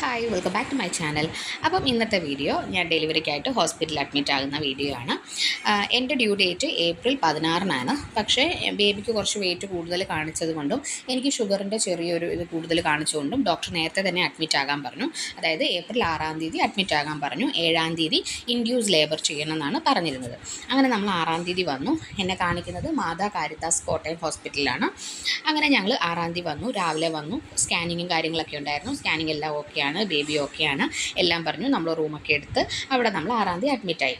Hi welcome back to my channel. അപ്പം ഇന്നത്തെ video ഞാൻ ഡെലിവറിക്കായിട്ട് ഹോസ്പിറ്റലിൽ അഡ്മിറ്റ് ആകുന്ന വീഡിയോ ആണ്. എൻ്റെ ഡ്യൂ ഡേറ്റ് ഏപ്രിൽ 16-നാണ്. പക്ഷേ ബേബിക്ക് കുറച്ച് വെയിറ്റ് കൂടുതൽ കാണിച്ചത് കൊണ്ടും എനിക്ക് ഷുഗറിൻ്റെ ചെറിയൊരു ഇത് കൂടുതൽ കാണിച്ചുകൊണ്ടും ഡോക്ടർ നേരത്തെ തന്നെ അഡ്മിറ്റ് ആകാൻ പറഞ്ഞു. അതായത് ഏപ്രിൽ 6-ാം തീയതി അഡ്മിറ്റ് ആകാൻ പറഞ്ഞു. 7-ാം തീയതി ഇൻഡ്യൂസ് ലേബർ ചെയ്യണമെന്നാണ് പറഞ്ഞിരുന്നത്. അങ്ങനെ നമ്മൾ 6-ാം തീയതി വന്നു. എന്നെ കാണിക്കുന്നത് മാതാ കാരിത്താസ് കോട്ടയം ഹോസ്പിറ്റലിലാണ്. അങ്ങനെ ഞങ്ങൾ 6-ാം തീയതി വന്നു. രാവിലെ വന്നു. സ്കാനിങ്ങും കാര്യങ്ങളൊക്കെ ഉണ്ടായിരുന്നു. സ്കാനിങ് എല്ലാം ഓക്കെയാണ്, ബേബി ഓക്കെയാണ് എല്ലാം പറഞ്ഞു. നമ്മൾ റൂമൊക്കെ എടുത്ത് അവിടെ നമ്മൾ 6-ാം തീയതി അഡ്മിറ്റായി.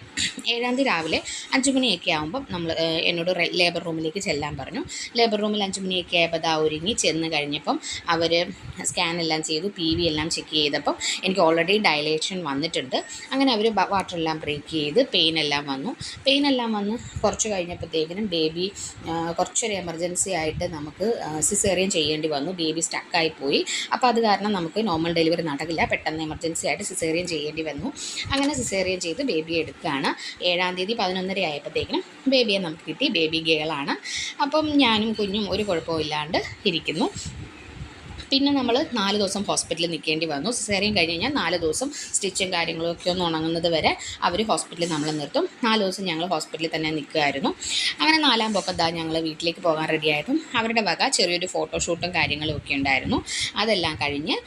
7-ാം തീയതി രാവിലെ 5 മണിയൊക്കെ ആകുമ്പം എന്നോട് ലേബർ റൂമിലേക്ക് ചെല്ലാൻ പറഞ്ഞു. ലേബർ റൂമിൽ 5 മണിയൊക്കെ ആയപ്പോൾ ഒരുങ്ങി ചെന്ന് കഴിഞ്ഞപ്പം അവർ സ്കാനെല്ലാം ചെയ്തു, PV എല്ലാം ചെക്ക് ചെയ്തപ്പം എനിക്ക് ഓൾറെഡി ഡയലേഷൻ വന്നിട്ടുണ്ട്. അങ്ങനെ അവർ വാട്ടറെല്ലാം ബ്രേക്ക് ചെയ്ത് പെയിൻ എല്ലാം വന്നു കുറച്ച് കഴിഞ്ഞപ്പോഴത്തേക്കിനും ബേബി കുറച്ചൊരു എമർജൻസി ആയിട്ട് നമുക്ക് സിസേറിയൻ ചെയ്യേണ്ടി വന്നു. ബേബി സ്റ്റക്കായിപ്പോയി. അപ്പോൾ അത് കാരണം നമുക്ക് നോർമൽ ഡെലിവറി നടക്കില്ല. പെട്ടെന്ന് എമർജൻസി ആയിട്ട് സിസേറിയൻ ചെയ്യേണ്ടി വന്നു. അങ്ങനെ സിസേറിയൻ ചെയ്ത് ബേബിയെ എടുക്കുകയാണ്. 7-ാം തീയതി 11:30 ആയപ്പോഴത്തേക്കിനും ബേബിയെ നമുക്ക് കിട്ടി. ബേബി ഗേളാണ്. അപ്പം ഞാനും കുഞ്ഞും ഒരു കുഴപ്പമില്ലാണ്ട് ഇരിക്കുന്നു. പിന്നെ നമ്മൾ 4 ദിവസം ഹോസ്പിറ്റലിൽ നിൽക്കേണ്ടി വന്നു. സിസേറിയൻ കഴിഞ്ഞ് കഴിഞ്ഞാൽ 4 ദിവസം സ്റ്റിച്ചും കാര്യങ്ങളും ഒക്കെ ഒന്ന് ഉണങ്ങുന്നത് വരെ അവർ ഹോസ്പിറ്റലിൽ നമ്മളെ നിർത്തും. 4 ദിവസം ഞങ്ങൾ ഹോസ്പിറ്റലിൽ തന്നെ നിൽക്കുമായിരുന്നു. അങ്ങനെ 4-ാം പൊക്കത്താ ഞങ്ങൾ വീട്ടിലേക്ക് പോകാൻ റെഡിയായപ്പം അവരുടെ വക ചെറിയൊരു ഫോട്ടോഷൂട്ടും കാര്യങ്ങളും ഒക്കെ ഉണ്ടായിരുന്നു. അതെല്ലാം കഴിഞ്ഞ്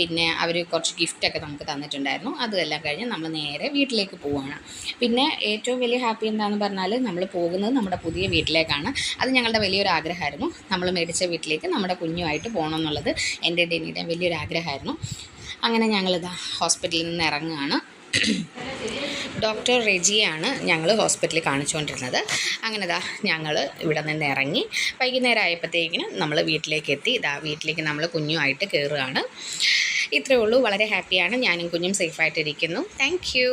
പിന്നെ അവർ കുറച്ച് ഗിഫ്റ്റൊക്കെ നമുക്ക് തന്നിട്ടുണ്ടായിരുന്നു. അതെല്ലാം കഴിഞ്ഞ് നമ്മൾ നേരെ വീട്ടിലേക്ക് പോവുകയാണ്. പിന്നെ ഏറ്റവും വലിയ ഹാപ്പി എന്താണെന്ന് പറഞ്ഞാൽ നമ്മൾ പോകുന്നത് നമ്മുടെ പുതിയ വീട്ടിലേക്കാണ്. അത് ഞങ്ങളുടെ വലിയൊരു ആഗ്രഹമായിരുന്നു. നമ്മൾ മേടിച്ച വീട്ടിലേക്ക് നമ്മുടെ കുഞ്ഞുമായിട്ട് പോകണം എന്നുള്ളത് എൻ്റെ ഡെന്നിയുടെ വലിയൊരു ആഗ്രഹമായിരുന്നു. അങ്ങനെ ഞങ്ങളിതാ ഹോസ്പിറ്റലിൽ നിന്ന് ഇറങ്ങുകയാണ്. ഡോക്ടർ റെജിയാണ് ഞങ്ങൾ ഹോസ്പിറ്റലിൽ കാണിച്ചുകൊണ്ടിരുന്നത്. അങ്ങനെ ഞങ്ങൾ ഇവിടെ നിന്ന് ഇറങ്ങി വൈകുന്നേരം ആയപ്പോഴത്തേക്കിനും നമ്മൾ വീട്ടിലേക്ക് എത്തി. വീട്ടിലേക്ക് നമ്മൾ കുഞ്ഞുമായിട്ട് കയറുകയാണ്. ഇത്രയേ ഉള്ളൂ. വളരെ ഹാപ്പിയാണ്. ഞാനും കുഞ്ഞും സേഫായിട്ടിരിക്കുന്നു. Thank you.